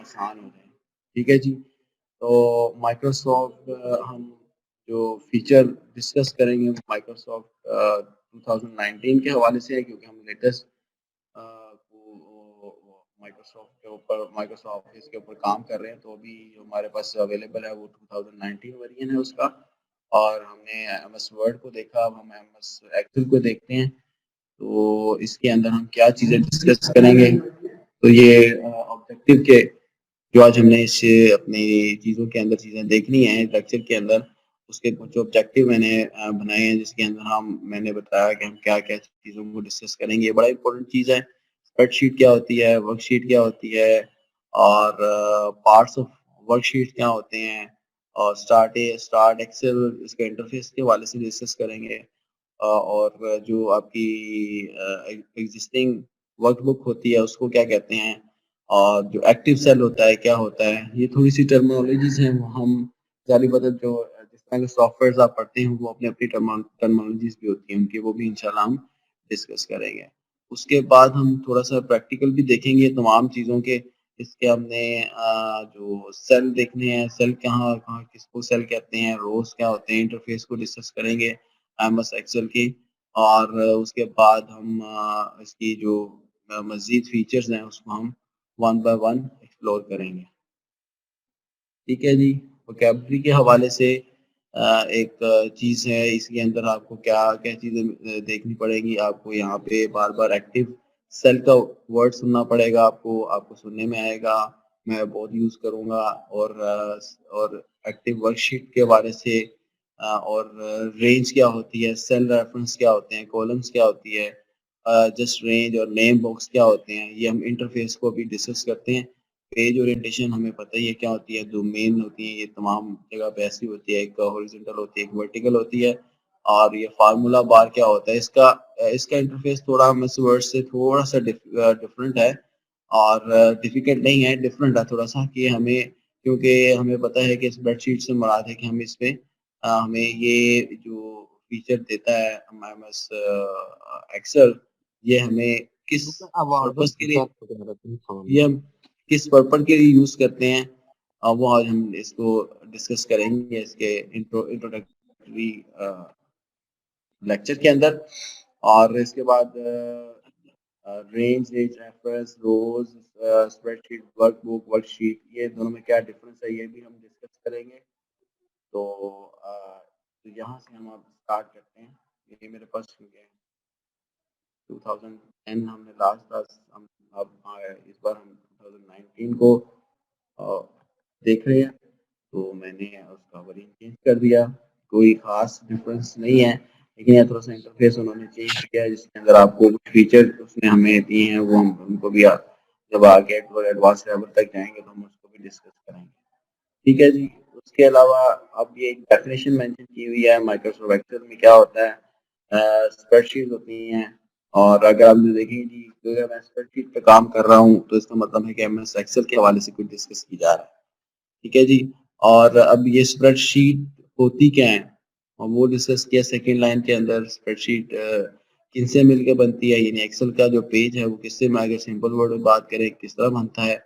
आसान हो जाए। ठीक है जी। तो माइक्रोसॉफ्ट हम जो फीचर डिस्कस करेंगे माइक्रोसॉफ्ट 2019 के हवाले से है, क्योंकि हम लेटेस्ट माइक्रोसॉफ्ट के ऊपर माइक्रोसॉफ्ट ऑफिस के ऊपर काम कर रहे हैं, तो अभी जो हमारे पास अवेलेबल है वो 2019 वर्जन है उसका। और हमने एम एस वर्ड को देखा, अब हम एम एस एक्सेल को देखते हैं। तो इसके अंदर हम क्या चीज़ें डिस्कस करेंगे, तो ये ऑब्जेक्टिव के जो आज हमने इस अपनी चीज़ों के अंदर चीज़ें देखनी है लेक्चर के अंदर, उसके कुछ ऑब्जेक्टिव मैंने बनाए हैं, जिसके अंदर मैंने बताया कि हम क्या क्या चीज़ों को डिस्कस करेंगे। ये बड़ा इंपॉर्टेंट चीज़ है। स्प्रेडशीट क्या होती है, वर्कशीट क्या होती है, और पार्ट्स ऑफ वर्कशीट क्या होते हैं, और स्टार्ट एक्सेल इसके इंटरफेस के हवाले से डिस्कस करेंगे। और जो आपकी एग्जिस्टिंग वर्कबुक होती है उसको क्या कहते हैं, और जो एक्टिव सेल होता है क्या होता है, ये थोड़ी सी टर्मिनोलॉजीज हैं। वो हम जाली बदल जो जिस तरह के सॉफ्टवेयर आप पढ़ते हैं वो अपनी अपनी टर्मिनोलॉजीज भी होती हैं उनकी, वो भी इंशाल्लाह हम डिस्कस करेंगे। उसके बाद हम थोड़ा सा प्रैक्टिकल भी देखेंगे तमाम चीज़ों के। इसके हमने जो सेल देखने हैं, सेल कहाँ कहाँ किसको सेल कहते हैं, रोज क्या होते हैं, इंटरफेस को डिस्कस करेंगे एम एस एक्सेल की। और उसके बाद हम इसकी जो मज़ीद फीचर्स हैं उसको हम वन बाय वन एक्सप्लोर करेंगे। ठीक है जी। वोकैबुलरी के हवाले से एक चीज़ है, इसके अंदर आपको क्या क्या चीज़ें देखनी पड़ेगी। आपको यहाँ पे बार बार एक्टिव सेल का वर्ड सुनना पड़ेगा, आपको आपको सुनने में आएगा, मैं बहुत यूज़ करूँगा। और एक्टिव वर्कशीट के हवाले से और रेंज क्या होती है, सेल रेफरेंस क्या होते हैं, कॉलम्स क्या होती है, जस्ट रेंज और नेम बॉक्स क्या होते हैं, ये हम इंटरफेस को भी डिस्कस करते हैं। पेज ओरिएंटेशन हमें पता ही है क्या होती है, डोमेन होती है, ये तमाम जगह पे ऐसी होती है, एक हॉरिजॉन्टल होती है, एक वर्टिकल होती है। और ये फार्मूला बार क्या होता है, इसका इसका इंटरफेस थोड़ा मिस वर्ड से थोड़ा सा डिफरेंट है, और डिफिकल्ट नहीं है, डिफरेंट है थोड़ा सा, कि हमें क्योंकि हमें पता है कि स्प्रेडशीट से मुराद है कि हम इस पे हमें ये जो फीचर देता है एम एस एक्सेल, ये हमें किस पर्पस के लिए, ये हम किस पर्पस के लिए यूज करते हैं, वो आज हम इसको डिस्कस करेंगे इसके इंट्रोडक्टरी लेक्चर के अंदर। और इसके बाद रेंज रेंज रेफरेंस रोज स्प्रेडशीट वर्कबुक वर्कशीट, ये दोनों में क्या डिफरेंस है ये भी हम डिस्कस करेंगे। तो यहाँ से हम अब स्टार्ट करते हैं। ये मेरे पास क्योंकि 2010 हमने लास्ट क्लास, हम अब इस बार हम 2019 को अ, देख रहे हैं, तो मैंने उसका वर्जन चेंज कर दिया। कोई खास डिफरेंस नहीं है, लेकिन यह थोड़ा सा इंटरफेस उन्होंने चेंज किया है, जिसके अंदर आपको कुछ फीचर उसने हमें दिए हैं, वो हम उनको भी जब आगे एडवांस लेवल तक जाएंगे तो हम उसको भी डिस्कस करेंगे। ठीक है जी। उसके अलावा अब ये एक डेफिनेशन मेंशन की हुई है माइक्रोसॉफ्ट एक्सेल में क्या होता है। स्प्रेडशीट होती हैं, और अगर आप देखेंगे जी, तो अगर मैं स्प्रेडशीट पे काम कर रहा हूँ तो इसका मतलब है कि एम एस एक्सेल के हवाले से कुछ डिस्कस की जा रहा है। ठीक है जी। और अब ये स्प्रेडशीट होती क्या है, और वो डिस्कस किया सेकेंड लाइन के अंदर। स्प्रेडशीट किनसे मिलकर बनती है, यानी एक्सेल का जो पेज है वो किससे, मैं अगर सिंपल वर्ड में बात करें किस तरह बनता है,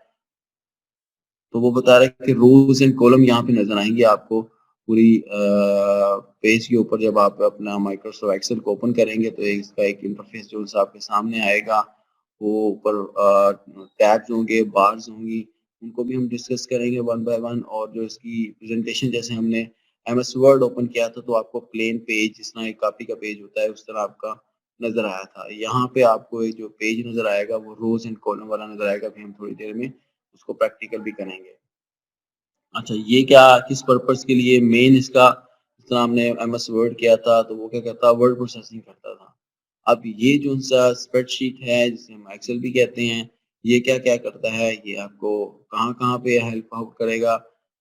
तो वो बता रहा है कि रोज एंड कॉलम यहाँ पे नजर आएंगे आपको पूरी पेज के ऊपर। जब आप अपना माइक्रोसॉफ्ट एक्सेल को ओपन करेंगे तो इसका एक इंटरफेस जो आपके सामने आएगा, वो ऊपर टैब्स होंगे, बार्स होंगी, उनको भी हम डिस्कस करेंगे वन बाय वन। और जो इसकी प्रेजेंटेशन, जैसे हमने एम एस वर्ड ओपन किया था तो आपको प्लेन पेज जिस तरह एक कॉपी का पेज होता है उस तरह आपका नजर आया था। यहाँ पे आपको एक जो पेज नजर आएगा वो रोज एंड कॉलम वाला नजर आएगा, भी हम थोड़ी देर में उसको प्रैक्टिकल भी करेंगे। अच्छा, ये क्या किस पर्पस के लिए मेन इसका, जिस तरह हमने एम एस वर्ड किया था तो वो क्या करता, वर्ड प्रोसेसिंग करता था। अब ये जो सा स्प्रेडशीट है जिसे हम एक्सेल भी कहते हैं, ये क्या क्या करता है, ये आपको कहाँ कहाँ पे हेल्प आउट करेगा,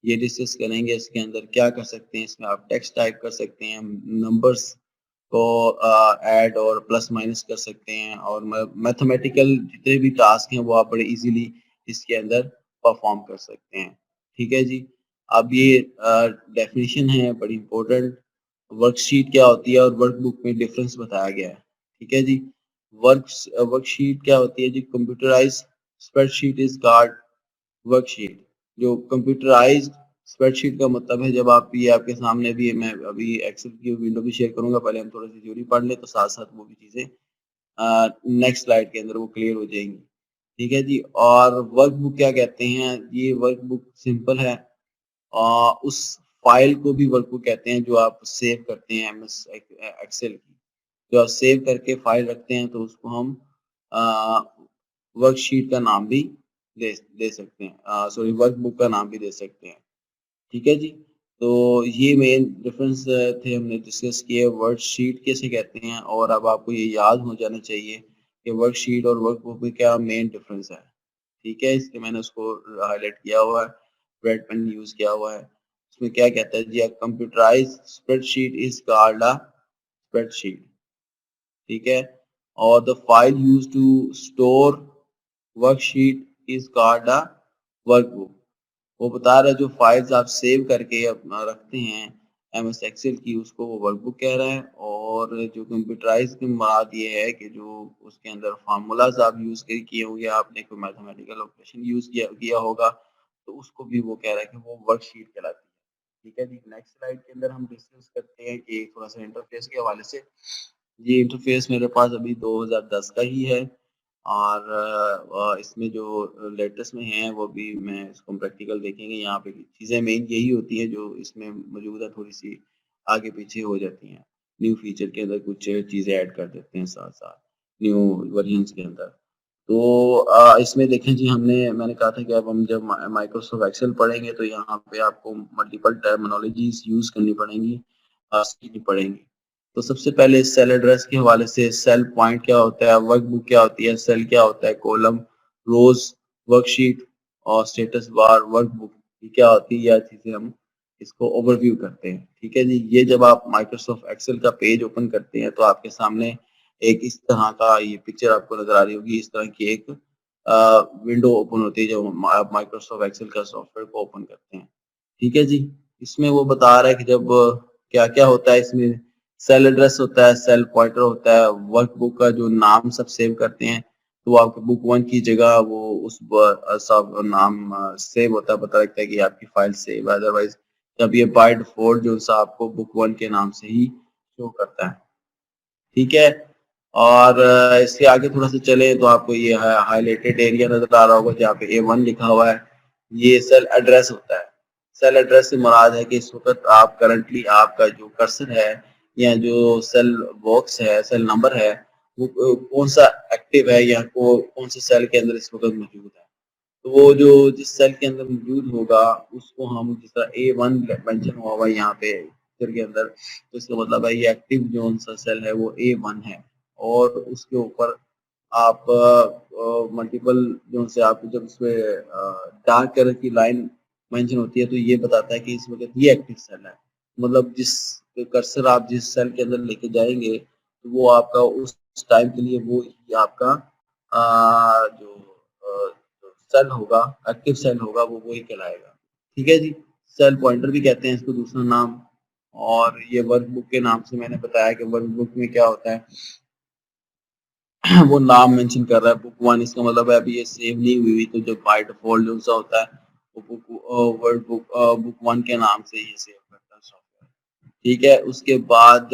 ये डिस्कस करेंगे। इसके अंदर क्या कर सकते हैं, इसमें आप टेक्स्ट टाइप कर सकते हैं, नंबर्स को ऐड और प्लस माइनस कर सकते हैं, और मैथमेटिकल जितने भी टास्क हैं वो आप बड़े इजीली इसके अंदर परफॉर्म कर सकते हैं। ठीक है जी। अब ये डेफिनेशन है बड़ी इंपॉर्टेंट। वर्कशीट क्या होती है और वर्कबुक में डिफरेंस बताया गया है। ठीक है जी। वर्कशीट क्या होती है जी, computerise spreadsheet is called worksheet. जो कंप्यूटराइज्ड स्प्रेडशीट का मतलब है जब आप ये आपके सामने भी मैं अभी एक्सेल की विंडो भी शेयर करूँगा, पहले हम थोड़ी सी थ्योरी पढ़ लें तो साथ-साथ वो भी चीज़ें नेक्स्ट स्लाइड के अंदर वो क्लियर हो जाएँगी। ठीक है जी, और वर्कबुक क्या कहते हैं? ये वर्कबुक सिंपल है। उस फ़ाइल को भी वर्कबुक कहते हैं जो आप सेव करते हैं एक्सेल की। जो आप सेव करके फ़ाइल रखते हैं तो उसको हम अ, वर्कशीट का नाम भी दे दे सकते हैं। सॉरी वर्कबुक का नाम भी दे सकते हैं। ठीक है जी? तो ये मेन डिफरेंस थे हमने डिस्कस किए वर्कशीट किसे कहते हैं और अब आपको ये याद हो जाना चाहिए कि वर्कशीट और वर्कबुक में क्या मेन डिफरेंस है। ठीक है? इसलिए मैंने उसको हाइलाइट किया हुआ है, रेड पेन यूज़ किया हुआ है। उसमें क्या कहता है जी, a computerised spreadsheet is called a spreadsheet. ठीक है? और the file used to store worksheet is called a workbook. वो बता रहा है जो फाइल्स आप सेव करके अपना रखते हैं एमएस एक्सेल की उसको वो वर्कबुक कह रहा है, और जो कंप्यूटराइज की मुराद ये है कि जो उसके अंदर फार्मूलाज आप यूज किए होंगे, आपने कोई मैथमेटिकल ऑपरेशन यूज किया किया होगा तो उसको भी वो कह रहा है कि वो वर्कशीट कहलाती है। ठीक है जी, नेक्स्ट स्लाइड के अंदर हम डिस्कस करते हैं कि थोड़ा सा इंटरफेस के हवाले से। ये इंटरफेस मेरे पास अभी 2010 का ही है, और इसमें जो लेटेस्ट में है वो भी मैं इसको प्रैक्टिकल देखेंगे। यहाँ पे चीज़ें मेन यही होती हैं जो इसमें मौजूद है, थोड़ी सी आगे पीछे हो जाती हैं। न्यू फीचर के अंदर कुछ चीज़ें ऐड कर देते हैं साथ साथ न्यू वर्जन्स के अंदर। तो इसमें देखें जी, मैंने कहा था कि अब हम जब माइक्रोसॉफ्ट एक्सेल पढ़ेंगे तो यहाँ पे आपको मल्टीपल टर्मिनोलॉजीज यूज करनी पड़ेंगी, सीखनी पड़ेंगी। तो सबसे पहले सेल एड्रेस के हवाले से सेल पॉइंट क्या होता है, वर्कबुक क्या होती है, सेल क्या होता है, कॉलम, रोज, वर्कशीट और स्टेटस बार, वर्कबुक ये क्या होती है, यह चीजें हम इसको ओवरव्यू करते हैं। ठीक है जी, ये जब आप माइक्रोसॉफ्ट एक्सेल का पेज ओपन करते हैं तो आपके सामने एक इस तरह का ये पिक्चर आपको नजर आ रही होगी। इस तरह की एक विंडो ओपन होती है जब आप माइक्रोसॉफ्ट एक्सेल का सॉफ्टवेयर को ओपन करते हैं। ठीक है जी, इसमें वो बता रहा है कि जब क्या क्या होता है इसमें। सेल एड्रेस होता है, सेल पॉइंटर होता है, वर्कबुक का जो नाम सब सेव करते हैं तो वो आपके बुक वन की जगह वो उस सब नाम सेव होता है, पता लगता है कि आपकी फाइल सेव है। अदरवाइज जब ये बाय डिफॉल्ट जो सा आपको बुक वन के नाम से ही शो करता है। ठीक है, और इसके आगे थोड़ा सा चले तो आपको ये हाईलाइटेड एरिया नजर आ रहा होगा जहाँ पे A1 लिखा हुआ है। ये सेल एड्रेस होता है। सेल एड्रेस से मुराद है कि इस वक्त आप करंटली आपका जो कर्सर है या जो सेल बॉक्स है, सेल नंबर है, वो कौन सा एक्टिव है या कौन से सेल के अंदर इस वक्त मौजूद है। तो वो जो जिस सेल के अंदर मौजूद होगा उसको हम जिस तरह A1 मेंशन हुआ हुआ है यहाँ पे पिक्चर के अंदर, तो इसका मतलब है ये एक्टिव जोन सा सेल है वो A1 है। और उसके ऊपर आप मल्टीपल जोन से आप जब उसमें डार्क कलर की लाइन मेंशन होती है तो ये बताता है कि इस वक्त ये एक्टिव सेल है। मतलब जिस कर्सर आप जिस सेल के अंदर लेके जाएंगे तो वो आपका उस टाइम के लिए वो ही आपका जो सेल होगा, एक्टिव सेल होगा, वो वही कहलाएगा। ठीक है जी, सेल पॉइंटर भी कहते हैं इसको दूसरा नाम। और ये वर्कबुक के नाम से मैंने बताया कि वर्कबुक में क्या होता है, वो नाम मेंशन कर रहा है बुक वन, इसका मतलब है अभी ये सेव नहीं हुई हुई, तो जो बाय डिफॉल्ट जो सा होता है वो बुक वन के नाम से ये सेव करता है सॉफ्टवेयर। ठीक है, उसके बाद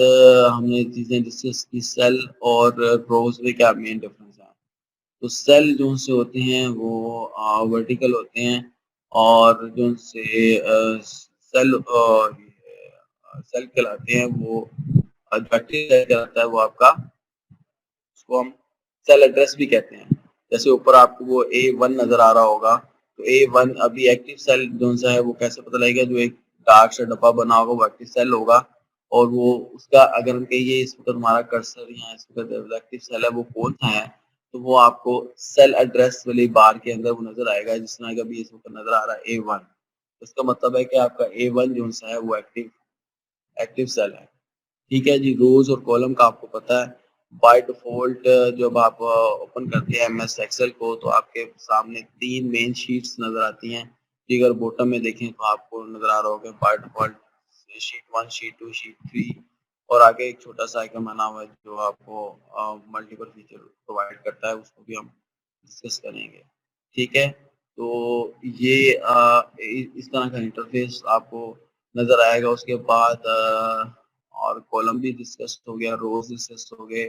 हमने चीजें डिस्कस की सेल और रोज में क्या मेन डिफरेंस है। तो सेल जो से होते हैं वो वर्टिकल होते हैं, और जो से सेल सेल कहलाते हैं वो बैक्टीरिया सेल कहलाता है वो आपका, उसको हम सेल एड्रेस भी कहते हैं। जैसे ऊपर आपको वो A1 नजर आ रहा होगा, तो A1 अभी एक्टिव सेल जो सा है वो कैसे पता लगेगा, जो एक डार्क सा डब्बा बना होगा वो एक्टिव सेल होगा। और वो उसका अगर हम कहिए इस वक्त हमारा कर्सर या इस वक्त एक्टिव सेल है वो कौन सा है, तो वो आपको सेल एड्रेस वाली बार के अंदर वो नजर आएगा, जिस तरह का भी इस वक्त नजर आ रहा है A1। इसका मतलब है कि आपका A1 जो सा है वो एक्टिव एक्टिव सेल है। ठीक है जी, रोज और कॉलम का आपको पता है। बाय डिफॉल्ट जब आप ओपन करते हैं एमएस एक्सेल को तो आपके सामने तीन मेन शीट्स नजर आती हैं। जी, अगर बॉटम में देखें तो आपको नजर आ रहा होगा by default sheet one, sheet two, sheet three, और आगे एक छोटा सा आइकन बना हुआ है जो आपको मल्टीपल फीचर प्रोवाइड करता है, उसको भी हम डिस्कस करेंगे। ठीक है, तो ये इस तरह का इंटरफेस आपको नज़र आएगा। उसके बाद और कॉलम भी डिस्कस हो गया, रोज़ डिस्कस हो गए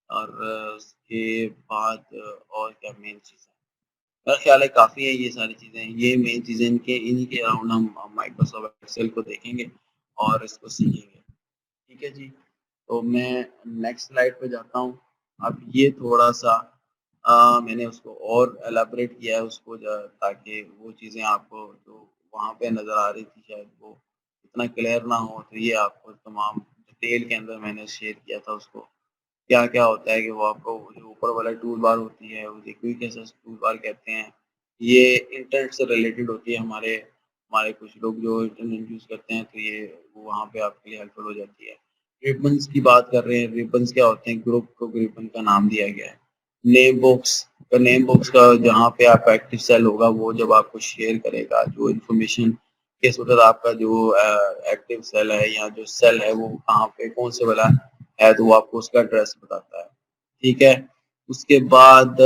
और उसके बाद और क्या मेन चीज़ है? मेरा ख्याल है काफ़ी है ये सारी चीज़ें, ये मेन चीज़ें इन्हीं के अराउंड हम माइक्रोसॉफ्ट एक्सेल को देखेंगे और इसको सीखेंगे। ठीक है जी, तो मैं नेक्स्ट स्लाइड पे जाता हूँ। अब ये थोड़ा-सा मैंने उसको और एलाबोरेट किया है उसको ताकि वो चीज़ें आपको जो वहाँ पे नज़र आ रही थी शायद वो इतना क्लियर ना हो, तो ये आपको तमाम डिटेल के अंदर मैंने शेयर किया था उसको। क्या-क्या होता है कि वो आपको जो ऊपर वाला टूल बार होती है, उसे क्विक एक्सेस टूल बार कहते हैं। ये इंटरनेट से रिलेटेड होती है हमारे हमारे कुछ लोग जो इंटरनेट यूज़ करते हैं, तो ये वहाँ पे आपके लिए हेल्पफुल हो जाती है। रिबन्स की बात कर रहे हैं, रिबन्स क्या होते हैं? ग्रुप को रिबन का नाम दिया गया है। नेम बॉक्स नेम बॉक्स का जहाँ पे आपका एक्टिव सेल होगा, वो जब आपको शेयर करेगा, जो इन्फॉर्मेशन किस वक़्त आपका जो एक्टिव सेल है या जो सेल है, वो कहाँ पे कौन से वाला है, तो वो आपको उसका एड्रेस बताता है। ठीक है? उसके बाद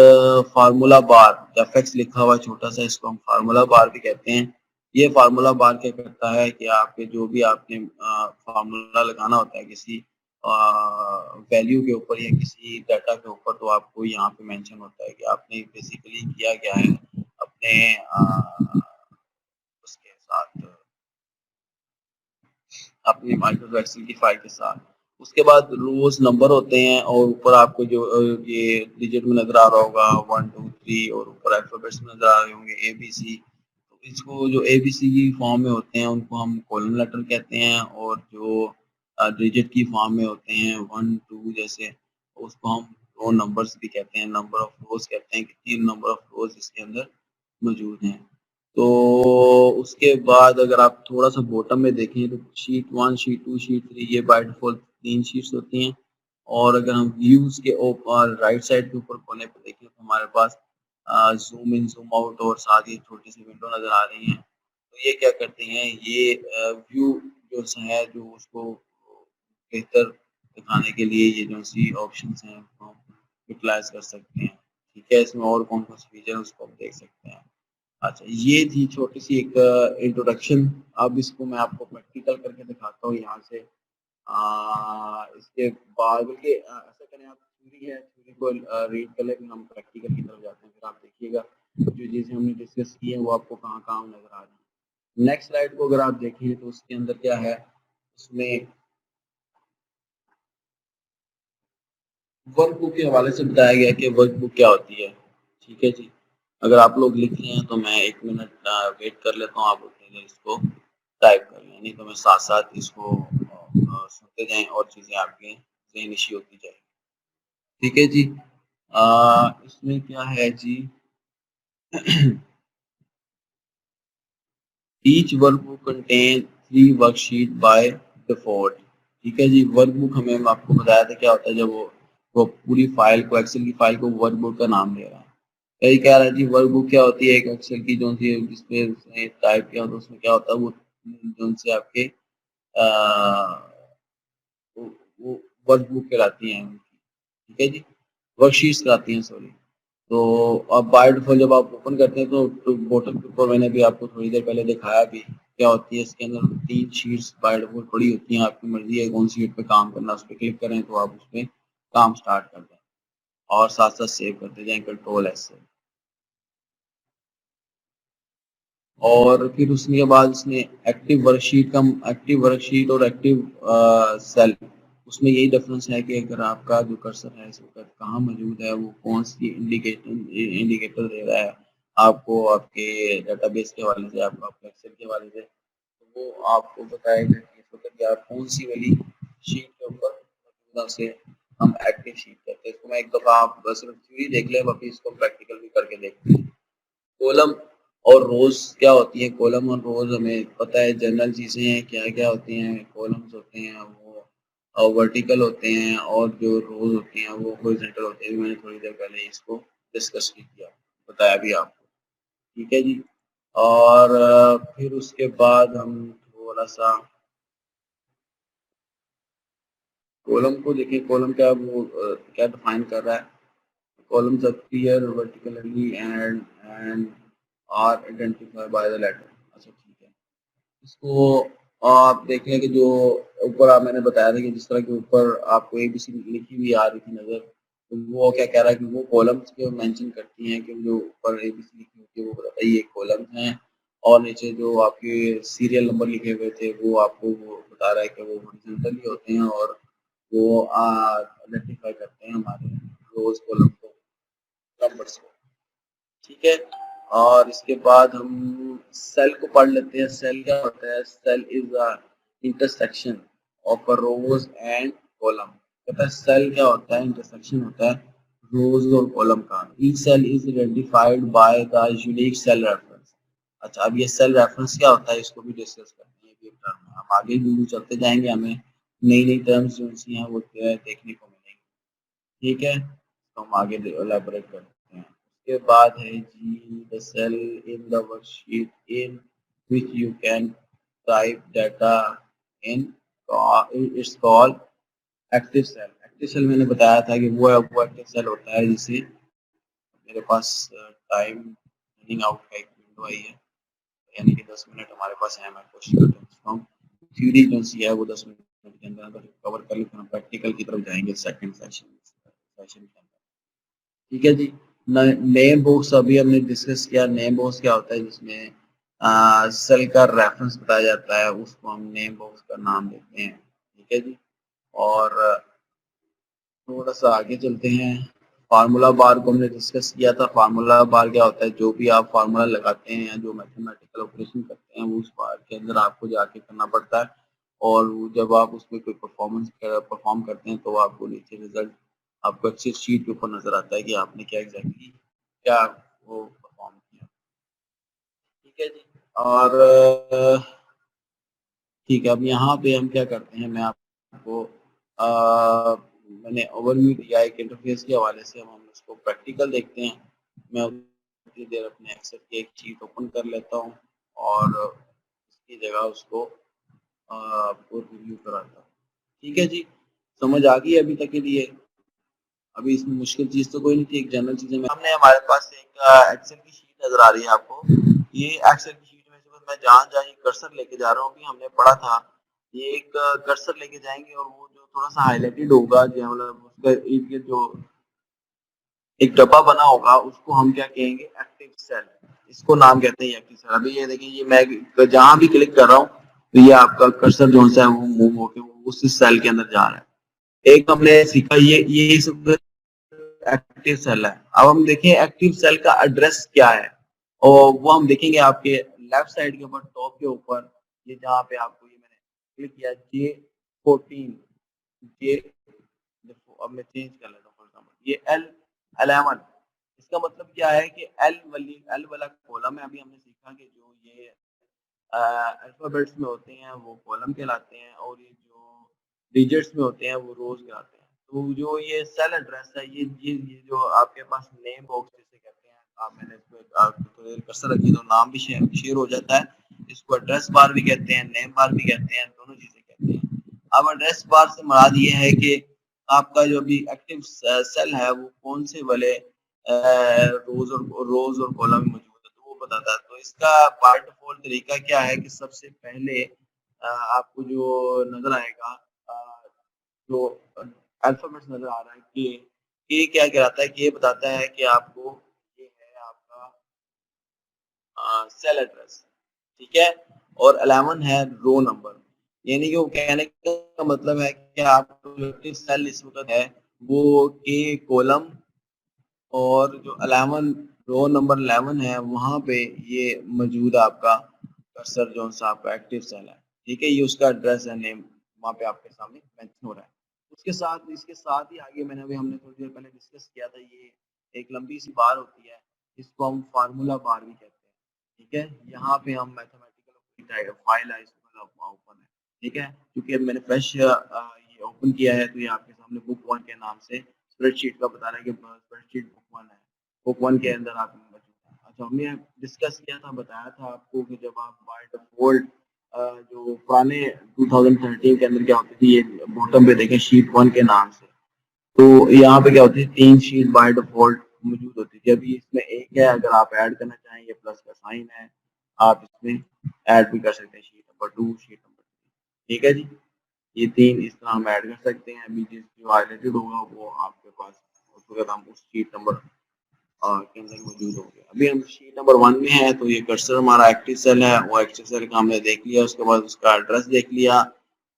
फ़ॉर्मूला बार, एफएक्स लिखा हुआ छोटा-सा, इसको हम फ़ॉर्मूला बार भी कहते हैं। ये फ़ॉर्मूला बार क्या करता है कि आपके जो भी आपने फ़ॉर्मूला लगाना होता है किसी वैल्यू के ऊपर या किसी डाटा के ऊपर, तो आपको यहाँ पे मेंशन होता है कि आपने बेसिकली किया क्या है अपने उसके साथ अपनी माइक्रोसॉफ्ट एक्सेल की फाइल के साथ। उसके बाद रोज़ नंबर होते हैं और ऊपर आपको जो ये डिजिट में नज़र आ रहा होगा 1, 2, 3 और ऊपर अल्फ़ाबेट्स में नज़र आ रहे होंगे एबीसी। तो इसको जो एबीसी की फॉर्म में होते हैं उनको हम कॉलम लेटर कहते हैं और जो डिजिट की फॉर्म में होते हैं 1, 2 जैसे उसको हम रो नंबर्स भी कहते हैं, नंबर ऑफ रोज़ कहते हैं कि 3 नंबर ऑफ रोज़ इसके अंदर मौजूद हैं। तो उसके बाद अगर आप थोड़ा-सा बॉटम में देखें तो शीट 1, शीट 2, शीट 3 ये बाय डिफ़ॉल्ट 3 शीट्स होती हैं और अगर हम व्यूज़ के ऊपर राइट साइड के ऊपर कोने पे देखें तो हमारे पास ज़ूम इन, ज़ूम आउट और साथ ही छोटी-सी विंडो नज़र आ रही हैं। तो ये क्या करती हैं, ये व्यू जो है जो उसको बेहतर दिखाने के लिए ये जो-सी ऑप्शंस हैं उसको हम यूटिलाइज़ कर सकते हैं। ठीक है? इसमें और कौन-कौन से फीचर हैं उसको हम देख सकते हैं। अच्छा, ये थी छोटी-सी एक इंट्रोडक्शन। अब इसको मैं आपको प्रैक्टिकल करके दिखाता हूँ यहाँ से। इसके बाद बल्कि ऐसा करें आप थ्योरी है, थ्योरी को रीड कर लें, फिर हम प्रैक्टिकल की तरफ जाते हैं। फिर आप देखिएगा जो चीज़ें हमने डिस्कस की हैं वो आपको कहाँ-कहाँ नज़र आ रही हैं। नेक्स्ट स्लाइड को अगर आप देखें तो उसके अंदर क्या है, उसमें वर्कबुक के हवाले से बताया गया है कि वर्कबुक क्या होती है। ठीक है जी। अगर आप लोग लिख रहे हैं तो मैं 1 मिनट वेट कर लेता हूँ, आप उतनी देर इसको टाइप कर लें, नहीं तो मैं साथ-साथ इसको सुनते जाएँ और चीज़ें आपके ज़हन-नशीं होती जाएँ। ठीक है जी। इसमें क्या है जी each workbook contain 3 worksheet by default. ठीक है जी, वर्कबुक हमें आपको बताया था क्या होता है जब वो पूरी फ़ाइल को एक्सेल की फ़ाइल को वर्कबुक का नाम दे रहा है। कई कह रहा है जी वर्कबुक क्या होती है, एक एक्सेल की जो-सी जिसपे उसने टाइप किया होता है उसमें क्या होता है वो जो-से आपके वो वर्कबुक कहलाती हैं उनकी। ठीक है जी, वर्कशीट्स कहलाती हैं सॉरी। तो अब बाय डिफ़ॉल्ट जब आप ओपन करते हैं तो बॉटम के ऊपर मैंने अभी आपको थोड़ी देर पहले दिखाया भी, क्या होती है इसके अंदर 3 शीट्स बाय डिफ़ॉल्ट पड़ी होती हैं, आपकी मर्ज़ी है कौन सी शीट पे काम करना है, उस पे क्लिक करें तो आप उसपे काम स्टार्ट कर दें और साथ-साथ सेव करते जाएँ कंट्रोल एस से। और फिर उसके बाद उसमें एक्टिव वर्कशीट और एक्टिव सेल उसमें यही डिफरेंस है कि अगर आपका जो कर्सर है इस वक़्त कहाँ मौजूद है, वो कौन-सी इंडिकेटर दे रहा है आपको आपके डेटाबेस के हवाले से, आपको आपके एक्सेल के हवाले से, तो वो आपको बताएगा कि इस वक़्त कि आप कौन-सी वाली शीट के ऊपर मौजूदा से हम एक्टिव शीट कहते हैं। इसको मैं एक दफ़ा आप बस सिर्फ थ्योरी देख लें, बाकी इसको प्रैक्टिकल भी करके देखते हैं। कॉलम और रोज़ क्या होती है, कॉलम और रोज़ हमें पता है जनरल चीज़ें हैं, क्या-क्या होती हैं। कॉलम्स होते हैं वो वर्टिकल होते हैं और जो रोज़ होती हैं वो हॉरिज़ॉन्टल होती हैं। मैंने थोड़ी देर पहले इसको डिस्कस भी किया, बताया भी आपको। ठीक है जी। और फिर उसके बाद हम थोड़ा-सा कॉलम को देखें, कॉलम क्या वो क्या डिफ़ाइन कर रहा है। Columns appear vertically and are identify by the letter. अच्छा ठीक है, इसको आप देख लें कि जो ऊपर आप मैंने बताया था कि जिस तरह के ऊपर आपको ABC लिखी हुई आ रही थी नज़र, तो वो क्या कह रहा है कि वो कॉलम्स के मेंशन करती हैं कि जो ऊपर ABC लिखी होती है वो बताता है ये कॉलम्स हैं, और नीचे जो आपके सीरियल नंबर लिखे हुए थे वो आपको वो बता रहा है कि वो हॉरिजॉन्टली होते हैं और वो आइडेंटिफाई करते हैं हमारे रोज कॉलम को, नंबर्स को। ठीक है, और इसके बाद हम सेल को पढ़ लेते हैं। सेल क्या होता है? Cell is a intersection of a rows and column. कहता है सेल क्या होता है? इंटरसेक्शन होता है रोज और कॉलम का। Each cell is identified by the unique cell reference. अच्छा, अब ये सेल रेफरेंस क्या होता है इसको भी डिस्कस करते हैं। ये भी टर्म है, हम आगे भी चलते जाएंगे, हमें नई नई टर्म्स जो सी हैं वो देखने को मिलेंगी। ठीक है, तो हम आगे एलाबोरेट करते हैं। उसके बाद है जी the cell in the worksheet in which you can type data in, it's called active cell. Active cell मैंने बताया था कि वो एक्टिव सेल होता है जिसे मेरे पास टाइम रनिंग आउट का एक विंडो आई है, यानी कि 10 मिनट हमारे पास है। मैं कोशिश करता हूँ इसको हम थ्योरी जो सी है वो 10 मिनट के अंदर कवर कर लेते हैं। प्रैक्टिकल की तरफ जाएंगे सेकंड सेशन के अंदर। ठीक है जी, नेम बॉक्स अभी हमने डिस्कस किया। नेम बॉक्स क्या होता है? जिसमें सेल का रेफरेंस बताया जाता है, उसको हम नेम बॉक्स का नाम देते हैं। ठीक है जी, और थोड़ा सा आगे चलते हैं। फार्मूला बार को हमने डिस्कस किया था। फार्मूला बार क्या होता है? जो भी आप फार्मूला लगाते हैं या जो मैथमेटिकल ऑपरेशन करते हैं वो उस बार के अंदर आपको जाके करना पड़ता है, और जब आप उसमें कोई परफॉर्म करते हैं तो आपको नीचे रिजल्ट आपको अच्छी शीट के ऊपर नजर आता है कि आपने क्या एग्जैक्टली क्या वो परफॉर्म किया। ठीक है जी, और ठीक है, अब यहाँ पे हम क्या करते हैं, मैं आपको मैंने ओवरव्यू दिया एक इंटरफेस के हवाले से। हम उसको प्रैक्टिकल देखते हैं। मैं उतनी देर अपने एक्सेल की एक शीट ओपन कर लेता हूँ और उसकी जगह उसको आपको रिव्यू कराता हूँ। ठीक है जी, समझ आ गई अभी तक के लिए? अभी इसमें मुश्किल चीज तो कोई नहीं थी, एक जनरल चीजें हमने हमारे पास एक एक्सेल की शीट नजर आ रही है आपको। ये एक्सेल की शीट में से बस मैं जहाँ जहाँ ये कर्सर लेके जा रहा हूँ, अभी हमने पढ़ा था ये एक कर्सर लेके जाएंगे और वो जो थोड़ा सा हाईलाइटेड होगा, जो मतलब उसका इर्द गिर्द जो एक डब्बा बना होगा उसको हम क्या कहेंगे? Active cell. इसको नाम कहते हैं एक्टिव सेल। अभी ये देखिए, ये मैं जहां भी क्लिक कर रहा हूँ तो ये आपका कर्सर जो है वो मूव होके उस सेल के अंदर जा रहा है। एक हमने सीखा ये सब एक्टिव सेल है। अब हम देखें एक्टिव सेल का एड्रेस क्या है, और वो हम देखेंगे आपके लेफ्ट साइड के ऊपर टॉप के ऊपर, ये जहाँ पे आपको ये मैंने क्लिक किया J14, जे, देखो अब मैं चेंज कर लेता हूँ फॉर एग्जांपल ये L11। इसका मतलब क्या है कि एल वाला कॉलम है। अभी हमने सीखा कि जो ये अल्फाबेट्स में होते हैं वो कॉलम कहलाते हैं, और ये जो डिजिट्स में होते हैं वो रोज कहलाते हैं। तो जो ये सेल एड्रेस है, ये जो आपके पास नेम बॉक्स जिसे कहते हैं, आप मैंने इसको थोड़ी देर कर्सर रखी तो नाम भी शेयर हो जाता है। इसको एड्रेस बार भी कहते हैं, नेम बार भी कहते हैं, दोनों चीजें कहते हैं। अब एड्रेस बार से मुराद ये है कि आपका जो भी एक्टिव सेल है वो कौन से वाले रोज और कॉलम में मौजूद है, तो वो बताता है। तो इसका बाय डिफॉल्ट तरीका क्या है कि सबसे पहले आपको जो नजर आएगा, जो अल्फाबेट्स नजर आ रहा है के क्या कहलाता है? कि ये बताता है कि आपको ये है आपका सेल एड्रेस। ठीक है, और 11 है रो नंबर। यानी कि वो कहने का मतलब है कि आपको जो सेल इस वक्त है वो के कॉलम, और जो 11 रो नंबर 11 है वहां पे ये मौजूद आपका कर्सर जो सा आपका एक्टिव सेल है। ठीक है, ये उसका एड्रेस है, नेम वहां पे आपके सामने मेंशन हो रहा है। उसके साथ इसके साथ ही आगे मैंने अभी हमने थोड़ी देर पहले डिस्कस किया था, ये एक लंबी सी बार होती है, इसको हम फार्मूला बार भी कहते हैं। ठीक है, यहाँ पे हम मैथमेटिकल फाइल है इसको ओपन है। ठीक है, क्योंकि अब मैंने फ्रेश ये ओपन किया है तो ये आपके सामने बुक वन के नाम से स्प्रेडशीट का बता रहा है कि स्प्रेडशीट बुक वन है। बुक वन के अंदर आप मौजूद है। अच्छा, हमने डिस्कस किया था, बताया था आपको कि जब आप बाय डिफॉल्ट जो पुराने 2013 के अंदर क्या होती थी, ये बॉटम पे देखें शीट वन के नाम से, तो यहाँ पे क्या होती है 3 शीट बाय डिफॉल्ट मौजूद होती थी। अभी इसमें एक है, अगर आप ऐड करना चाहें, ये प्लस का साइन है, आप इसमें ऐड भी कर सकते हैं, शीट नंबर 2, शीट नंबर 3। ठीक है जी, ये 3 इस तरह हम ऐड कर सकते हैं। अभी जो हाइलाइटेड होगा वो आपके पास उस वक्त हम उस शीट नंबर के अंदर मौजूद होंगे। अभी हम शीट नंबर 1 में है, तो ये कर्सर हमारा एक्टिव सेल है, वो एक्टिव सेल का हमने देख लिया, उसके बाद उसका एड्रेस देख लिया,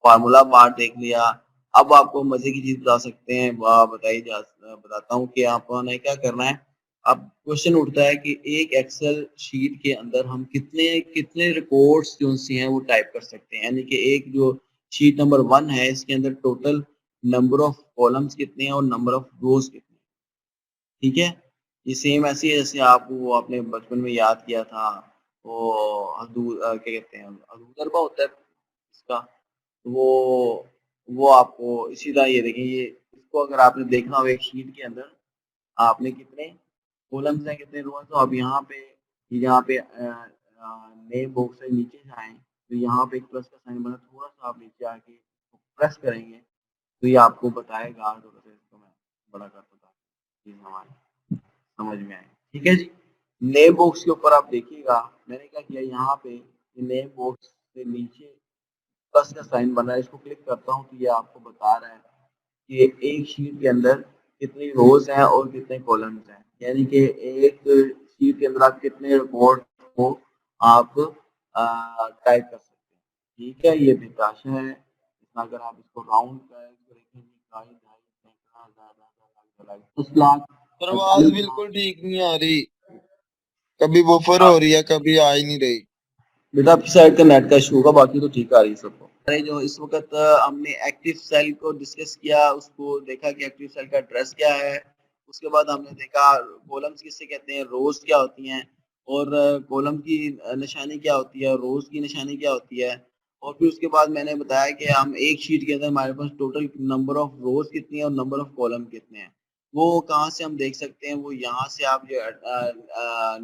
फार्मूला बार देख लिया। अब आपको मजे की चीज बता सकते हैं, बताता हूँ कि आपने क्या करना है। अब क्वेश्चन उठता है कि एक एक्सेल शीट के अंदर हम कितने कितने रिकॉर्ड्स जो सी हैं वो टाइप कर सकते हैं, यानी कि एक जो शीट नंबर 1 है इसके अंदर टोटल नंबर ऑफ कॉलम्स कितने हैं और नंबर ऑफ रोज कितने हैं। ठीक है, ये सेम ऐसे ही है जैसे आप वो आपने बचपन में याद किया था, वो क्या कहते हैं, हदूदरबा होता है इसका, वो वो आपको इसी तरह ये देखिए, ये इसको अगर आपने देखना हो एक शीट के अंदर आपने कितने कॉलम्स हैं कितने रो हैं, तो अब यहाँ पे नेम बॉक्स से नीचे जाएं, तो यहाँ पे एक प्लस का साइन बना, थोड़ा सा आप नीचे आके प्रेस करेंगे तो ये आपको बताएगा, थोड़ा सा इसको मैं बड़ा करता था चीज़ हमारी समझ में आए। ठीक है जी, नेम बॉक्स के ऊपर आप देखिएगा, मैंने क्या किया यहाँ पे नेम बॉक्स से नीचे प्लस का साइन बना है, इसको क्लिक करता हूँ तो ये आपको बता रहा है कि एक शीट के अंदर कितनी रोज हैं और कितने कॉलम्स हैं, यानी कि एक शीट के अंदर आप कितने रिकॉर्ड को आप टाइप कर सकते हैं। ठीक है, ये परिभाषा है, इसमें अगर आप इसको राउंड करेंगे 10 लाख पर आवाज 48 लाख। बिल्कुल ठीक नहीं आ रही, कभी बफर हाँ, हो रही है, कभी आ ही नहीं रही। बेटा आपकी साइड का नेट का इशू होगा, बाकी तो ठीक आ रही है सबको। अरे जो इस वक्त हमने एक्टिव सेल को डिस्कस किया, उसको देखा कि एक्टिव सेल का एड्रेस क्या है, उसके बाद हमने देखा कॉलम्स किससे कहते हैं, रोज क्या होती हैं, और कॉलम की निशानी क्या होती है, रोज की निशानी क्या होती है, और फिर उसके बाद मैंने बताया कि हम एक शीट के अंदर हमारे पास टोटल नंबर ऑफ रोज कितनी है और नंबर ऑफ कॉलम कितने हैं। वो कहाँ से हम देख सकते हैं, वो यहाँ से आप जो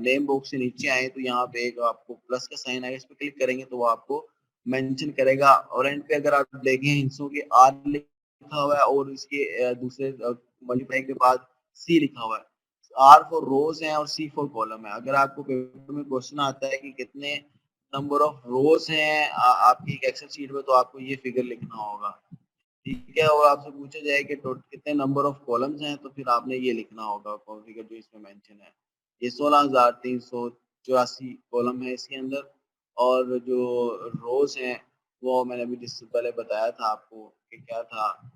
नेम बॉक्स से नीचे आए तो यहाँ पे एक आपको प्लस का साइन आएगा, इस पे क्लिक करेंगे तो वो आपको मेंशन करेगा, और एंड पे अगर आप देखें हिंसों के आर लिखा हुआ है और इसके दूसरे मल्टीप्लाई के बाद सी लिखा हुआ है। आर फॉर रोज है और सी फॉर कॉलम है। अगर आपको पेपर में क्वेश्चन आता है कि कितने नंबर ऑफ रोज हैं आपकी एक एक्सेल शीट में, तो आपको ये फिगर लिखना होगा। ठीक है, और आपसे पूछा जाए कि टोटल कितने नंबर ऑफ कॉलम्स हैं, तो फिर आपने ये लिखना होगा फिगर जो इसमें मेंशन है। ये 16,384 कॉलम है इसके अंदर, और जो रोज हैं वो मैंने अभी जिससे पहले बताया था आपको कि क्या था,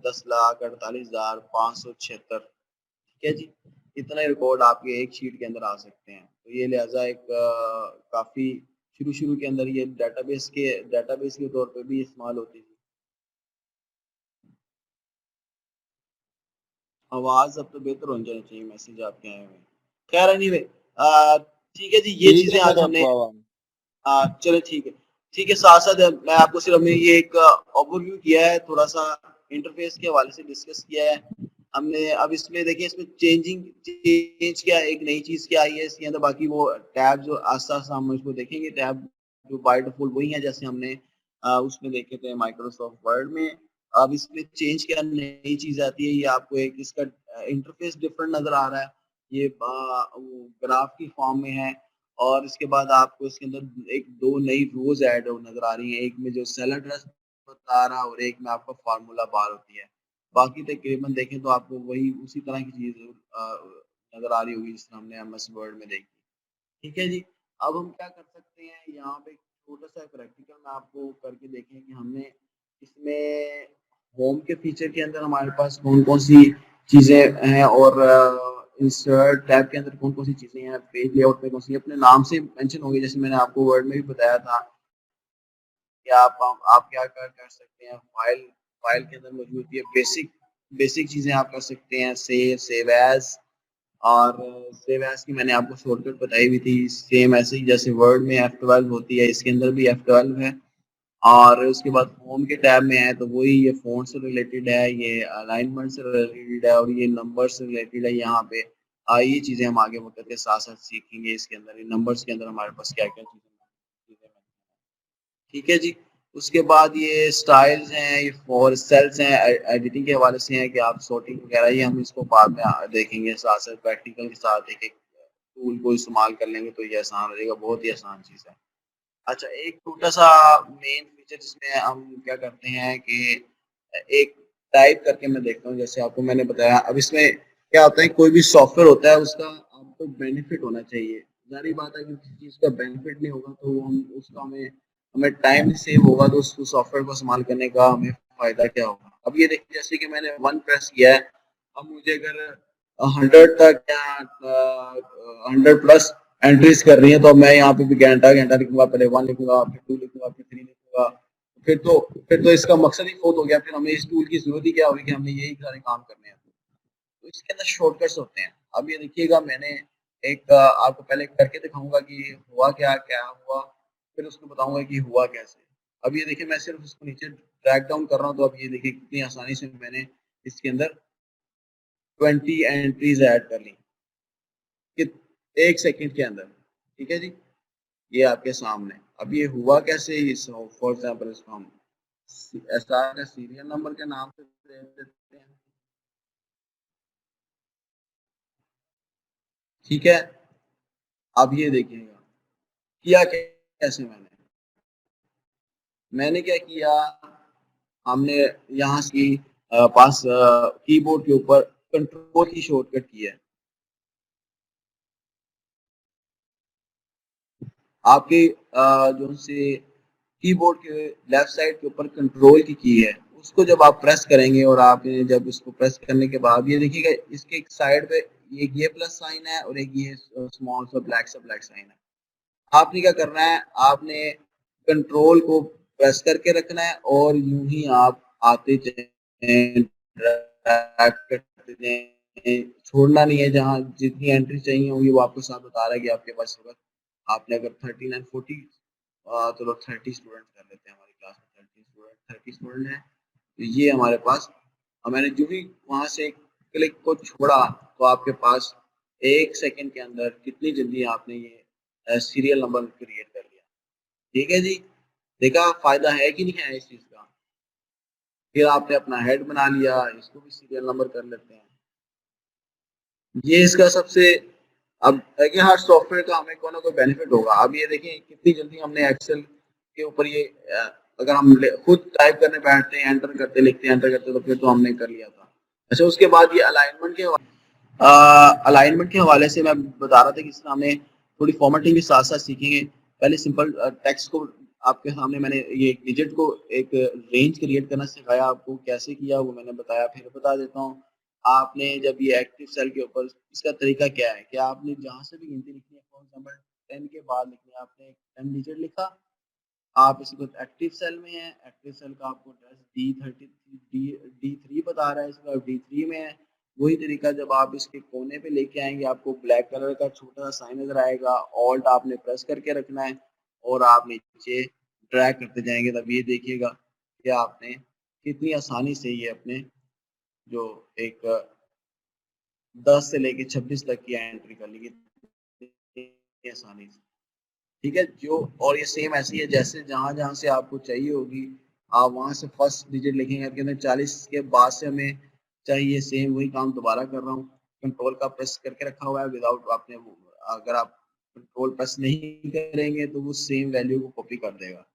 10,48,576। ठीक है जी, इतने रिकॉर्ड आपके एक शीट के अंदर आ सकते हैं। तो ये लिहाजा एक काफी शुरू शुरू के अंदर ये डेटाबेस के तौर पे भी इस्तेमाल होती थी। आवाज अब तो बेहतर होनी जानी चाहिए, मैसेज आपके आए हुए। खैर एनीवे, ठीक है जी, ये ठीक है चीजें आज सर हमने आपको आवाज। चलो ठीक है। ठीक है, साथ साथ मैं आपको सिर्फ हमने ये एक ओवरव्यू किया है, थोड़ा सा इंटरफेस के हवाले से डिस्कस किया है हमने। अब इसमें देखिए, इसमें चेंज क्या है, एक नई चीज क्या आई है इसके अंदर, बाकी वो टैब जो आस्ते आस्ते हम इसको देखेंगे, टैब जो बाय डिफॉल्ट वही है जैसे हमने उसमें देखे थे माइक्रोसॉफ्ट वर्ड में। अब इसमें चेंज क्या नई चीज आती है, ये आपको एक इसका इंटरफेस डिफरेंट नजर आ रहा है, ये ग्राफ की फॉर्म में है, और इसके बाद आपको इसके अंदर एक दो नई रोज ऐड नजर आ रही है, एक में जो सेल एड्रेस बता रहा है और एक में आपका फार्मूला बार होती है। बाकी तकरीबन देखें तो आपको वही उसी तरह की चीज नजर आ रही होगी जिसने हमने एमएस वर्ड में देखी। ठीक है जी, अब हम क्या कर सकते हैं, यहाँ पे एक छोटा सा प्रैक्टिकल मैं आपको करके देखें कि हमने इसमें होम के फीचर के अंदर हमारे पास कौन कौन सी चीजें हैं, और इंसर्ट टैब के अंदर कौन कौन सी चीजें हैं, पेज लेआउट में कौन सी अपने नाम से मेंशन होगी, जैसे मैंने आपको वर्ड में भी बताया था कि आप क्या कर सकते हैं, फाइल फाइल के अंदर मौजूद ये बेसिक बेसिक चीजें आप कर सकते हैं, सेव एज, और सेव एज की मैंने आपको शॉर्टकट बताई हुई थी, सेम ऐसे ही जैसे वर्ड में F12 होती है, इसके अंदर भी F12 है। और उसके बाद होम के टैब में है तो वही ये फ़ॉन्ट से रिलेटेड है, ये अलाइनमेंट से रिलेटेड है, और ये नंबर से रिलेटेड है। यहाँ पे ये चीज़ें हम आगे वक्त के साथ साथ सीखेंगे, इसके अंदर नंबर्स के अंदर हमारे पास क्या क्या चीज़ें। ठीक है जी, उसके बाद ये स्टाइल्स हैं, ये और सेल्स हैं, एडिटिंग के हवाले से हैं कि आप सॉर्टिंग वगैरह, ये हम इसको बाद में देखेंगे, साथ साथ प्रैक्टिकल के साथ एक एक टूल को इस्तेमाल कर लेंगे तो ये आसान हो जाएगा, बहुत ही आसान चीज़ है। अच्छा, एक छोटा सा मेन फीचर जिसमें हम क्या करते हैं कि एक टाइप करके मैं देखता हूँ, जैसे आपको मैंने बताया। अब इसमें क्या होता है, कोई भी सॉफ्टवेयर होता है उसका आपको बेनिफिट होना चाहिए। जारी बात है कि किसी चीज़ का बेनिफिट नहीं होगा तो हम उसका हमें हमें टाइम सेव होगा तो उस सॉफ्टवेयर को इस्तेमाल करने का हमें फायदा क्या होगा। अब ये देखिए, जैसे कि मैंने वन प्रेस किया है, अब मुझे अगर 100 तक या 100 प्लस एंट्रीज कर रही है तो मैं यहाँ पे भी घंटा घंटा लिखूंगा, पहले 1 लिखूंगा, फिर 2 लिखूंगा, फिर 3 लिखूंगा। फिर तो फिर तो इसका मकसद ही बहुत हो गया, फिर हमें इस टूल की जरूरत ही क्या होगी कि हमने यही सारे काम करने हैं। तो इसके अंदर शॉर्टकट्स होते हैं। अब ये देखिएगा, मैंने एक आपको पहले करके दिखाऊंगा कि हुआ क्या क्या हुआ, फिर उसको बताऊंगा कि हुआ कैसे। अब ये देखिए, मैं सिर्फ इसको नीचे ड्रैग डाउन कर रहा हूँ, तो अब ये देखिए कितनी आसानी से मैंने इसके अंदर 20 एंट्रीज ऐड कर ली कि 1 सेकंड के अंदर। ठीक है जी, ये आपके सामने। अब ये हुआ कैसे, इस फॉर एग्जाम्पल इसको हम स्टार का सीरियल नंबर के नाम से दे देते हैं। ठीक है, अब ये देखिएगा किया कैसे मैंने मैंने क्या किया, हमने यहाँ की पास कीबोर्ड के ऊपर कंट्रोल की शॉर्टकट की है। आपके जो से कीबोर्ड के लेफ्ट साइड के ऊपर कंट्रोल की है, उसको जब आप प्रेस करेंगे और आपने जब इसको प्रेस करने के बाद ये देखिएगा, इसके एक साइड पे एक ये प्लस साइन है और एक ये स्मॉल सा ब्लैक साइन है। आपने क्या करना है, आपने कंट्रोल को प्रेस करके रखना है और यूं ही आप आते जाएं, ड्रैग करते जाएं, छोड़ना नहीं है। जहां जितनी एंट्री चाहिए होंगी वो आपको साथ बता रहा है कि आपके पास होगा। आपने अगर 39 40, चलो 30 स्टूडेंट कर लेते हैं, हमारी क्लास में 30 स्टूडेंट है, तो ये हमारे पास। और मैंने जो भी वहां से क्लिक को छोड़ा तो आपके पास 1 सेकंड के अंदर कितनी जल्दी आपने ये सीरियल नंबर क्रिएट कर लिया। ठीक है जी, देखा फायदा है कि नहीं है इस चीज का। फिर आपने अपना हेड बना लिया, इसको भी सीरियल नंबर कर लेते हैं। ये इसका सबसे, अब है कि हर सॉफ्टवेयर का हमें कोई ना कोई बेनिफिट होगा। अब ये देखिए कितनी जल्दी हमने एक्सेल के ऊपर ये अगर हम खुद टाइप करने बैठते हैं, एंटर करते लिखते हैं, एंटर करते, तो फिर तो हमने कर लिया था। अच्छा, उसके बाद ये अलाइनमेंट के हवाले से मैं बता रहा था कि इसमें हमें थोड़ी फॉर्मेटिंग के साथ साथ सीखेंगे। पहले सिंपल टेक्स्ट को आपके सामने मैंने ये डिजिट को एक रेंज क्रिएट करना सिखाया, आपको कैसे किया वो मैंने बताया। फिर बता देता हूँ, आपने जब ये एक्टिव सेल के ऊपर, इसका तरीका क्या है कि आपने जहाँ से भी गिनती लिखनी है, फॉर एग्जाम्पल 10 के बाद लिखनी है, आपने 10 डिजिट लिखा, आप इसको एक्टिव सेल में है, एक्टिव सेल का आपको एड्रेस D33 बता रहा है, इसका D3 में है। वही तरीका जब आप इसके कोने पे लेके आएंगे, आपको ब्लैक कलर का छोटा सा साइन नजर आएगा, ऑल्ट आपने प्रेस करके रखना है और आप नीचे ड्रैग करते जाएंगे। तब ये देखिएगा कि आपने कितनी आसानी से ये अपने जो एक 10 से लेके 26 तक की एंट्री कर ली, कितनी आसानी से। ठीक है जो, और ये सेम ऐसी है जैसे जहां जहां से आपको चाहिए होगी, आप वहां से फर्स्ट डिजिट लिखेंगे, कहते 40 के बाद से हमें चाहिए, सेम वही काम दोबारा कर रहा हूँ। कंट्रोल का प्रेस करके रखा हुआ है, विदाउट आपने अगर आप कंट्रोल प्रेस नहीं करेंगे तो वो सेम वैल्यू को कॉपी कर देगा।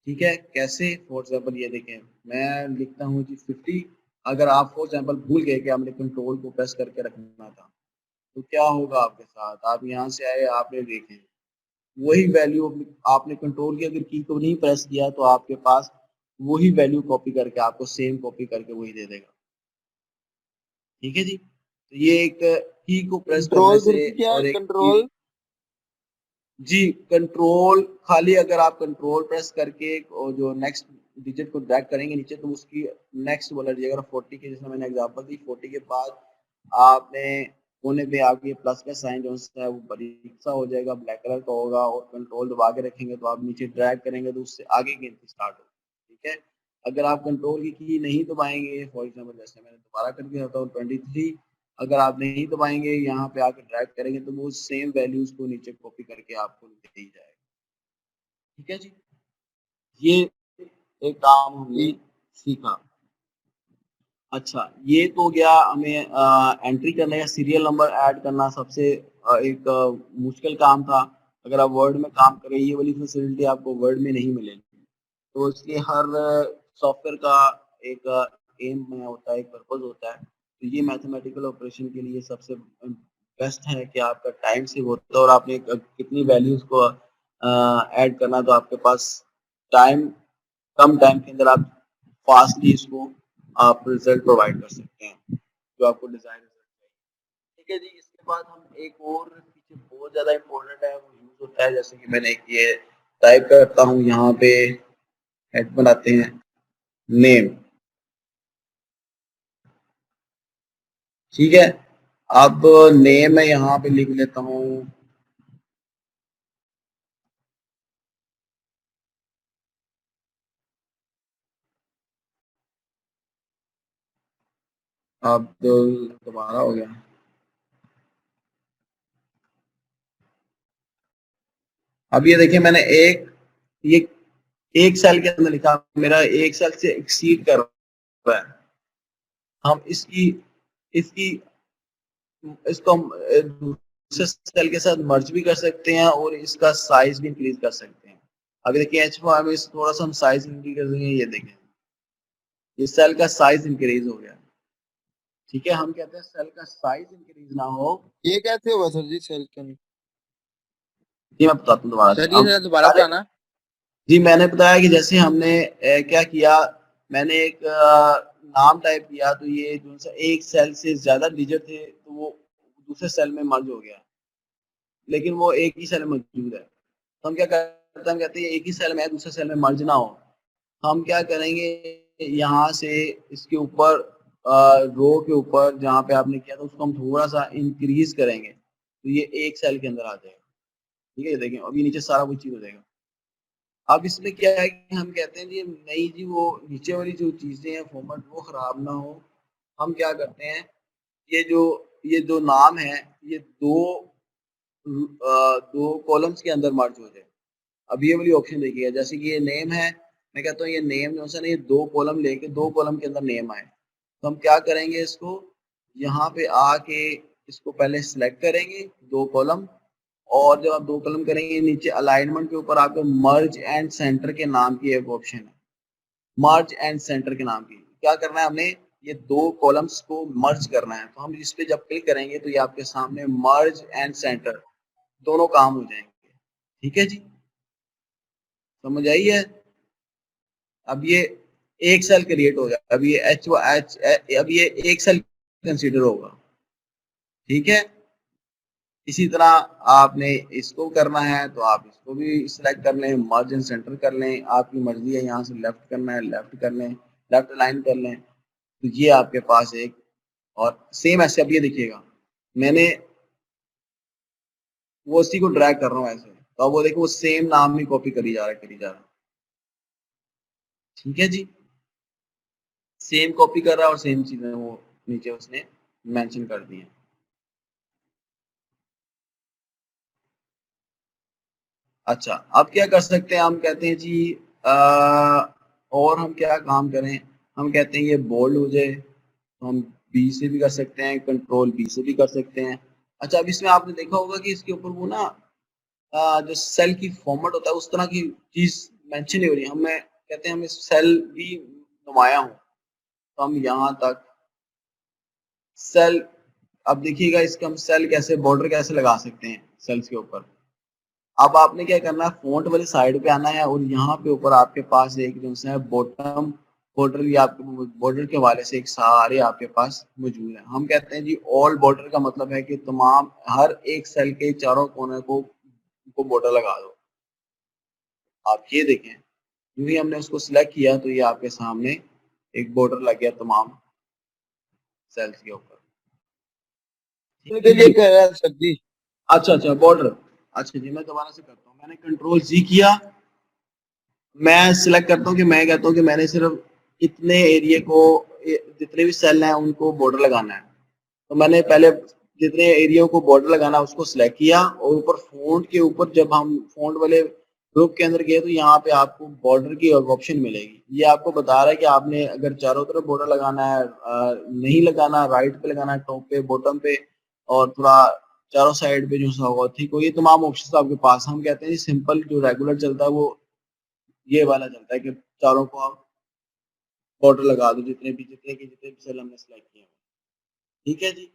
ठीक है, कैसे, फॉर एग्जाम्पल ये देखें, मैं लिखता हूँ जी 50। अगर आप फॉर एग्जाम्पल भूल गए कि आपने कंट्रोल को प्रेस करके रखना था, तो क्या होगा आपके साथ, आप यहाँ से आए, आपने देखे वही वैल्यू, आपने कंट्रोल की अगर की को नहीं प्रेस किया तो आपके पास वही वैल्यू कॉपी करके आपको सेम कॉपी करके वही दे देगा। ठीक है जी, तो ये एक की को प्रेस करने कंट्रोल फिर से से क्या है, और एक की। कंट्रोल? जी, कंट्रोल खाली अगर आप कंट्रोल प्रेस करके और जो नेक्स्ट डिजिट को ड्रैग करेंगे नीचे तो उसकी नेक्स्ट वाला डिजिट, अगर 40 के, जैसे मैंने एग्जांपल दी, 40 के बाद आपने कोने पे आके प्लस का साइन जो है वो बारीक सा हो जाएगा, ब्लैक कलर का होगा, और कंट्रोल दबा के रखेंगे तो आप नीचे ड्रैग करेंगे तो उससे आगे गिनती स्टार्ट होगी। ठीक है, अगर आप कंट्रोल की नहीं दबाएंगे, फॉर एग्जाम्पल जैसे मैंने दोबारा करके बताता हूँ 23, अगर आप नहीं दबाएंगे, यहाँ पे आके ड्रैग करेंगे तो वो सेम वैल्यूज को नीचे कॉपी करके आपको दे ही जाएगा। ठीक है जी, ये एक काम हमने सीखा। अच्छा, ये तो गया हमें एंट्री करने या सीरियल नंबर ऐड करना सबसे एक मुश्किल काम था। अगर आप वर्ड में काम करें ये वाली फैसिलिटी आपको वर्ड में नहीं मिलेगी। तो इसलिए हर सॉफ्टवेयर का एक एम में होता है, एक पर्पस होता है। तो ये मैथमेटिकल ऑपरेशन के लिए सबसे बेस्ट है कि आपका टाइम सेव होता है और आपने कितनी वैल्यूज को ऐड करना तो आपके पास टाइम कम टाइम के अंदर आप फास्टली इसको आप रिजल्ट प्रोवाइड कर सकते हैं जो आपको डिजायर रिजल्ट चाहिए। ठीक है जी, इसके बाद हम एक और पीछे बहुत ज्यादा इंपॉर्टेंट है वो यूज होता है, जैसे कि मैंने एक ये टाइप करता हूँ यहाँ पे, हेड बनाते हैं नेम। ठीक है, अब नेम मैं यहाँ पे लिख लेता हूँ अब दोबारा हो गया। अब ये देखिए मैंने ये एक सेल के अंदर लिखा, मेरा एक सेल से एक्सीड कर रहा है। हम इसकी इसकी इसको हम दूसरे सेल के साथ मर्ज भी कर सकते हैं और इसका साइज भी इंक्रीज कर सकते हैं। अभी देखिए H4 में थोड़ा सा हम साइज इंक्रीज कर देंगे, ये देखें ये सेल का साइज इंक्रीज हो गया। ठीक है, हम कहते हैं सेल का साइज इंक्रीज ना हो। ये कैसे होगा सर जी सेल के अंदर? ये मैं बताता हूँ दोबारा से। सर जी सर दोबारा बताना। जी मैंने बताया कि जैसे हमने क्या किया, मैंने एक नाम टाइप किया तो ये जो सा एक सेल से ज्यादा डिजिट थे तो वो दूसरे सेल में मर्ज हो गया, लेकिन वो एक ही सेल में मौजूद है। तो हम क्या करते हैं, हम कहते हैं एक ही सेल में है दूसरे सेल में मर्ज ना हो। हम क्या करेंगे, यहाँ से इसके ऊपर रो के ऊपर जहाँ पे आपने किया था उसको हम थोड़ा सा इंक्रीज करेंगे तो ये एक सेल के अंदर आ जाएगा। ठीक है, देखें अभी नीचे सारा कुछ चीज हो जाएगा। अब इसमें क्या है कि हम कहते हैं जी नहीं जी वो नीचे वाली जो चीजें हैं फॉर्मेट वो खराब ना हो। हम क्या करते हैं, ये जो ये जो नाम है ये दो कॉलम्स के अंदर मर्ज हो जाए। अब ये वाली ऑप्शन देखिएगा, जैसे कि ये नेम है, मैं कहता हूँ ये नेम जो है ना ये दो कॉलम लेके दो कॉलम के अंदर नेम आए। तो हम क्या करेंगे, इसको यहाँ पे आके इसको पहले सिलेक्ट करेंगे दो कॉलम, और जब आप दो कॉलम करेंगे नीचे अलाइनमेंट के ऊपर आपको मर्ज एंड सेंटर के नाम की एक ऑप्शन है। मर्ज एंड सेंटर के नाम की क्या करना है, हमने ये दो कॉलम्स को मर्ज करना है। तो हम इस पे जब क्लिक करेंगे तो ये आपके सामने मर्ज एंड सेंटर दोनों काम हो जाएंगे। ठीक है जी, समझ आई है? अब ये एक सेल क्रिएट हो गया, अब ये एच अब ये एक सेल कंसीडर होगा। ठीक है, इसी तरह आपने इसको करना है तो आप इसको भी सिलेक्ट कर लें, मर्ज एंड सेंटर कर लें, आपकी मर्जी है यहाँ से लेफ्ट करना है लेफ्ट कर लें, लेफ्ट अलाइन कर लें। तो ये आपके पास एक, और सेम ऐसे अब ये देखिएगा मैंने वो उसी को ड्रैग कर रहा हूँ ऐसे, तो अब वो देखो वो सेम नाम ही कॉपी करी जा रहा है करी जा रहा है। ठीक है जी, सेम कॉपी कर रहा है और सेम चीजें वो नीचे उसने मेंशन कर दी है। अच्छा, अब क्या कर सकते हैं, हम कहते हैं जी और हम क्या काम करें, हम कहते हैं ये बोल्ड हो जाए तो हम बी से भी कर सकते हैं, कंट्रोल बी से भी कर सकते हैं। अच्छा, अब इसमें आपने देखा होगा कि इसके ऊपर वो ना जो सेल की फॉर्मेट होता है उस तरह की चीज मेंशन नहीं हो रही। हमें कहते हैं हमें सेल भी नुमाया हो तो हम यहाँ तक सेल, अब देखिएगा इसका हम सेल कैसे बॉर्डर कैसे लगा सकते हैं सेल्स के ऊपर। अब आपने क्या करना है, फ़ॉन्ट वाली साइड पे आना है और यहाँ पे ऊपर आपके पास एक जो है बॉटम बॉर्डर या आपके बॉर्डर के हवाले से एक सारे आपके पास मौजूद है। हम कहते हैं जी ऑल बॉर्डर का मतलब है कि तमाम हर एक सेल के चारों कोने को बॉर्डर लगा दो। आप ये देखें यूं ही हमने उसको सिलेक्ट किया तो ये आपके सामने एक बॉर्डर लग गया तमाम सेल्स के ऊपर। के लिए कह रहा है सर जी। अच्छा अच्छा बॉर्डर, अच्छा जी मैं दोबारा से करता हूँ। मैंने कंट्रोल जी किया, मैं सिलेक्ट करता हूँ कि मैं कहता हूँ कि मैंने सिर्फ इतने एरिया को जितने भी सेल हैं उनको बॉर्डर लगाना है। तो मैंने पहले जितने एरिया को बॉर्डर लगाना है उसको सिलेक्ट किया और ऊपर फ़ॉन्ट के ऊपर जब हम फ़ॉन्ट वाले ग्रुप के अंदर गए तो यहाँ पे आपको बॉर्डर की ऑप्शन मिलेगी। ये आपको बता रहा है कि आपने अगर चारों तरफ बॉर्डर लगाना है, नहीं लगाना, राइट पे लगाना है, टॉप पे, बॉटम पे, और थोड़ा चारों साइड पे जो सा होगा ठीक हो, ये तमाम ऑप्शन आपके पास। हम कहते हैं सिंपल जो रेगुलर चलता है वो ये वाला चलता है कि चारों को आप बॉर्डर लगा दो, जितने भी सेल हमने सेलेक्ट किए हैं। ठीक है जी,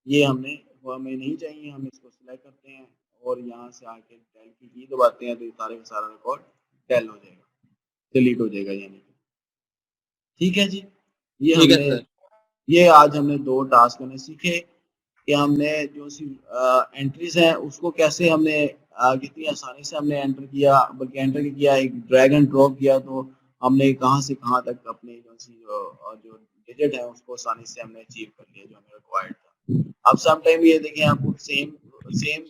ये वो हमें नहीं चाहिए, हम इसको सिलेक्ट करते हैं और यहाँ से आके डेल की की दबाते हैं तो ये सारे का सारा रिकॉर्ड डेल हो जाएगा, डिलीट हो जाएगा यानी कि। ठीक है जी, ये ठीक है हमने सर। ये आज हमने 2 टास्क हमने सीखे कि हमने जो सी एंट्रीज हैं उसको कैसे हमने कितनी आसानी से हमने एंटर किया, बल्कि एंटर किया, एक ड्रैग एंड ड्रॉप किया तो हमने कहाँ से कहाँ तक अपने जो डिजिट है उसको आसानी से हमने अचीव कर लिया जो हमें रिक्वायर्ड था। अब सम टाइम ये देखें आपको सेम सेम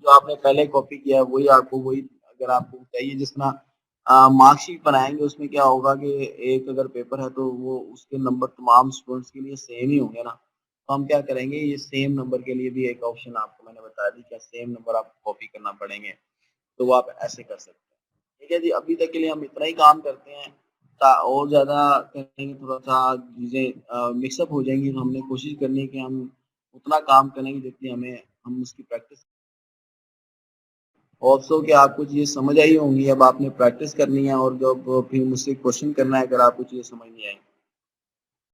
जो आपने पहले कॉपी किया वही आपको वही अगर आपको चाहिए, जिस तरह मार्कशीट बनाएंगे उसमें क्या होगा कि एक अगर पेपर है तो वो उसके नंबर तमाम स्टूडेंट्स के लिए सेम ही होंगे ना, तो हम क्या करेंगे, ये सेम नंबर के लिए भी एक ऑप्शन आपको मैंने बता दी, क्या सेम नंबर आपको कॉपी करना पड़ेंगे, तो वो आप ऐसे कर सकते हैं। ठीक है जी, अभी तक के लिए हम इतना ही काम करते हैं। और ज़्यादा करेंगे थोड़ा सा चीज़ें मिक्सअप हो जाएंगी, तो हमने कोशिश करनी है कि हम उतना काम करेंगे जितनी हम उसकी प्रैक्टिस। होप सो कि आपको चीज़ें समझ आई होंगी, अब आपने प्रैक्टिस करनी है और जब फिर मुझसे क्वेश्चन करना है अगर आपको चीज़ें समझ नहीं आई।